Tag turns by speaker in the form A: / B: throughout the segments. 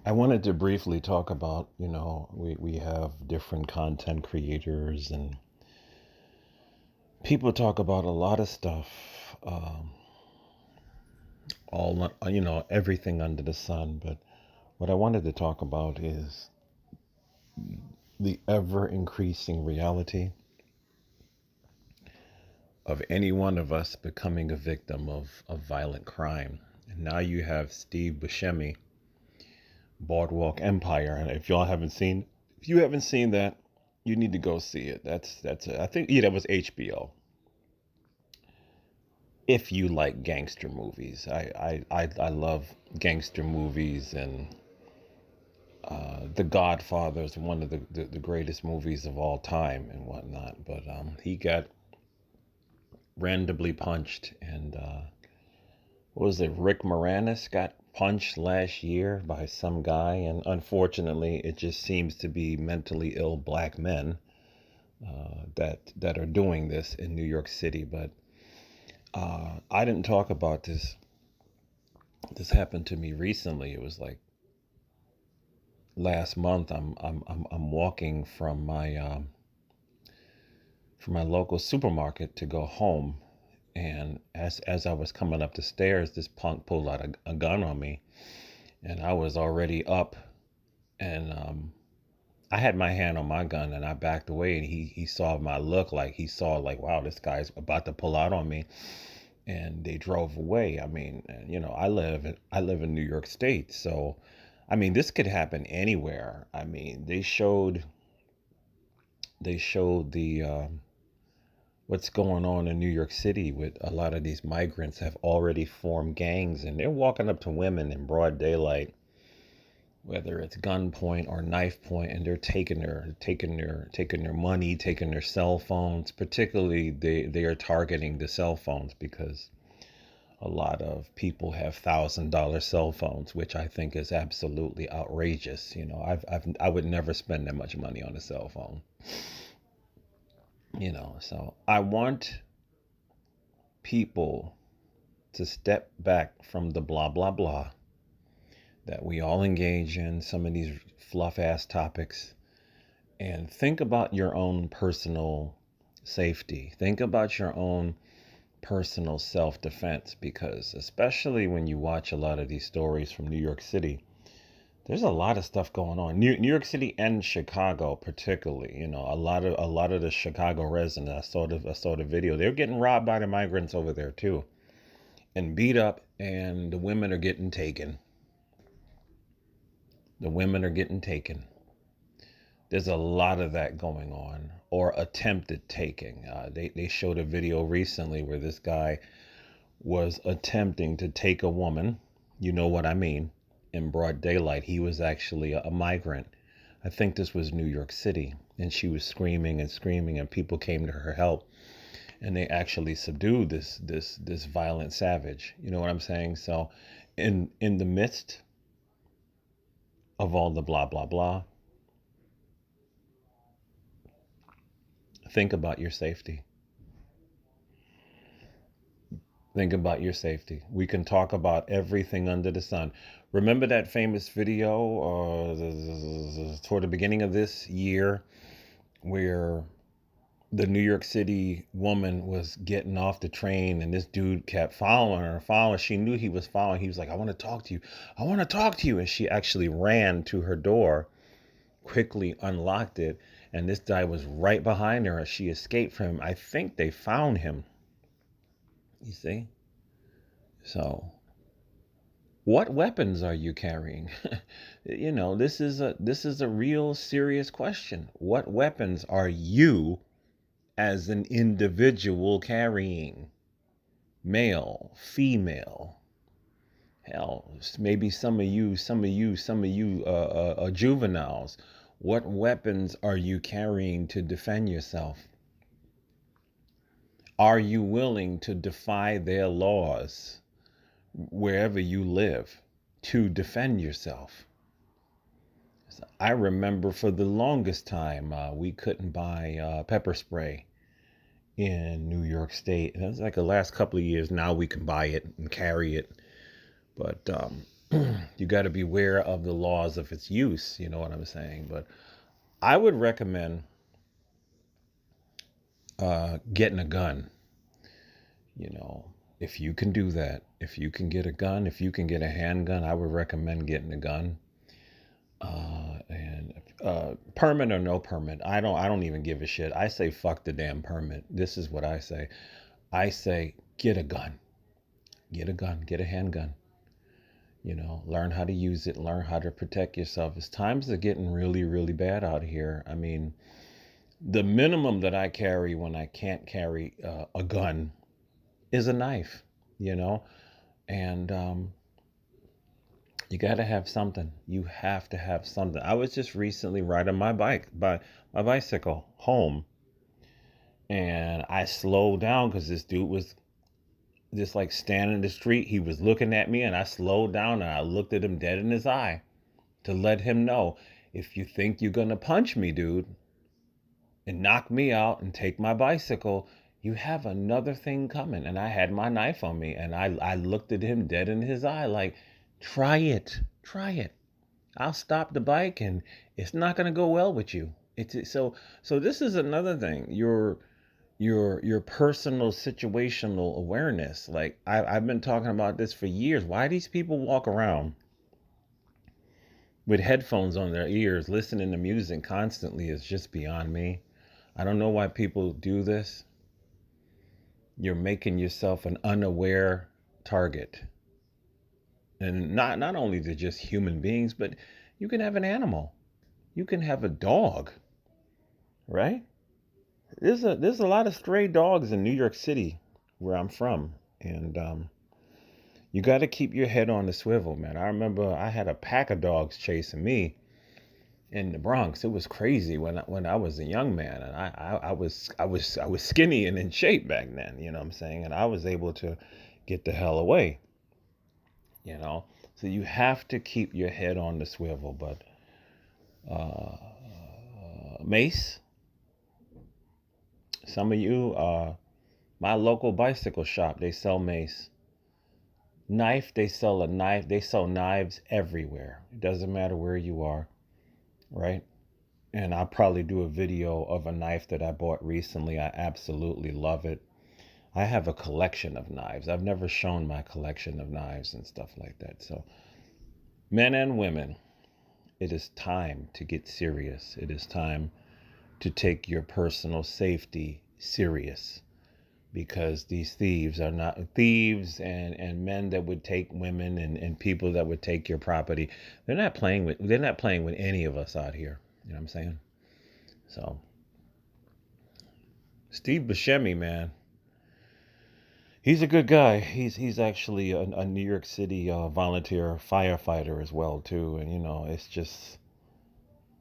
A: I wanted to briefly talk about, we have different content creators and people talk about a lot of stuff, everything under the sun. But what I wanted to talk about is the ever increasing reality of any one of us becoming a victim of violent crime. And now you have Steve Buscemi, Boardwalk Empire. And if you haven't seen that, you need to go see it. I think, that was HBO. If you like gangster movies, I love gangster movies, and The Godfather is one of the greatest movies of all time and whatnot. But he got randomly punched, and what was it? Rick Moranis got punched last year by some guy, and unfortunately, it just seems to be mentally ill black men that are doing this in New York City. But I didn't talk about this. This happened to me recently. It was like last month. I'm walking from my local supermarket to go home, and as I was coming up the stairs, this punk pulled out a gun on me, and I was already up, and I had my hand on my gun, and I backed away, and he saw my look, like he saw like, wow, this guy's about to pull out on me, and they drove away. I mean, I live in New York State, so I mean, this could happen anywhere. I mean, they showed the what's going on in New York City with a lot of these migrants have already formed gangs, and they're walking up to women in broad daylight, whether it's gunpoint or knife point, and they're taking their money, taking their cell phones. Particularly, they are targeting the cell phones because a lot of people have $1,000 cell phones, which I think is absolutely outrageous. I would never spend that much money on a cell phone. So I want people to step back from the blah blah blah that we all engage in, some of these fluff ass topics, and think about your own personal safety. Think about your own personal self defense, because especially when you watch a lot of these stories from New York City, there's a lot of stuff going on. New York City and Chicago, particularly. A lot of the Chicago residents. I saw the video. They're getting robbed by the migrants over there too, and beat up, and the women are getting taken. The women are getting taken. There's a lot of that going on, or attempted taking. They showed a video recently where this guy was attempting to take a woman. You know what I mean? In broad daylight. He was actually a migrant. I think this was New York City, and she was screaming and screaming, and people came to her help, and they actually subdued this violent savage. You know what I'm saying? So, in the midst of all the blah blah blah, think about your safety. Think about your safety. We can talk about everything under the sun. Remember that famous video toward the beginning of this year where the New York City woman was getting off the train, and this dude kept following her, following. She knew he was following. He was like, I want to talk to you. I want to talk to you. And she actually ran to her door, quickly unlocked it, and this guy was right behind her. She escaped from him. I think they found him. You see? So, what weapons are you carrying? This is a real serious question. What weapons are you as an individual carrying? Male, female, hell, maybe some of you juveniles. What weapons are you carrying to defend yourself? Are you willing to defy their laws wherever you live to defend yourself? I remember for the longest time, we couldn't buy pepper spray in New York State. And it was like the last couple of years. Now we can buy it and carry it. But You got to be aware of the laws of its use. You know what I'm saying? But I would recommend getting a gun. You know, if you can do that, if you can get a gun, if you can get a handgun, I would recommend getting a gun. And permit or no permit, I don't even give a shit. I say fuck the damn permit. This is what I say. I say get a gun. Get a gun. Get a handgun. You know, learn how to use it. Learn how to protect yourself. As times are getting really, really bad out here. I mean, the minimum that I carry when I can't carry a gun is a knife. You know, and you got to have something. You have to have something. I was just recently riding my bicycle home, and I slowed down because this dude was just like standing in the street. He was looking at me, and I slowed down and I looked at him dead in his eye to let him know, if you think you're gonna punch me, dude, and knock me out and take my bicycle, you have another thing coming. And I had my knife on me, and I looked at him dead in his eye like, try it, try it. I'll stop the bike, and it's not going to go well with you. So this is another thing. Your personal situational awareness. Like I've been talking about this for years. Why these people walk around with headphones on their ears listening to music constantly is just beyond me. I don't know why people do this. You're making yourself an unaware target. And not only to just human beings, but you can have an animal. You can have a dog, right? There's a lot of stray dogs in New York City, where I'm from, and you got to keep your head on the swivel, man. I remember I had a pack of dogs chasing me in the Bronx. It was crazy when I was a young man, and I was skinny and in shape back then. You know what I'm saying? And I was able to get the hell away. You know, so you have to keep your head on the swivel. But uh, mace, some of you, my local bicycle shop, they sell mace. Knife, they sell a knife. They sell knives everywhere. It doesn't matter where you are, right? And I'll probably do a video of a knife that I bought recently. I absolutely love it. I have a collection of knives. I've never shown my collection of knives and stuff like that. So, men and women, it is time to get serious. It is time to take your personal safety serious, because these thieves are not thieves, and men that would take women, and people that would take your property. They're not playing with any of us out here. You know what I'm saying? So Steve Buscemi, man, he's a good guy. He's actually a New York City volunteer firefighter as well too. And you know, it's just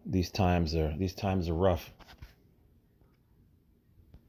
A: these times are rough.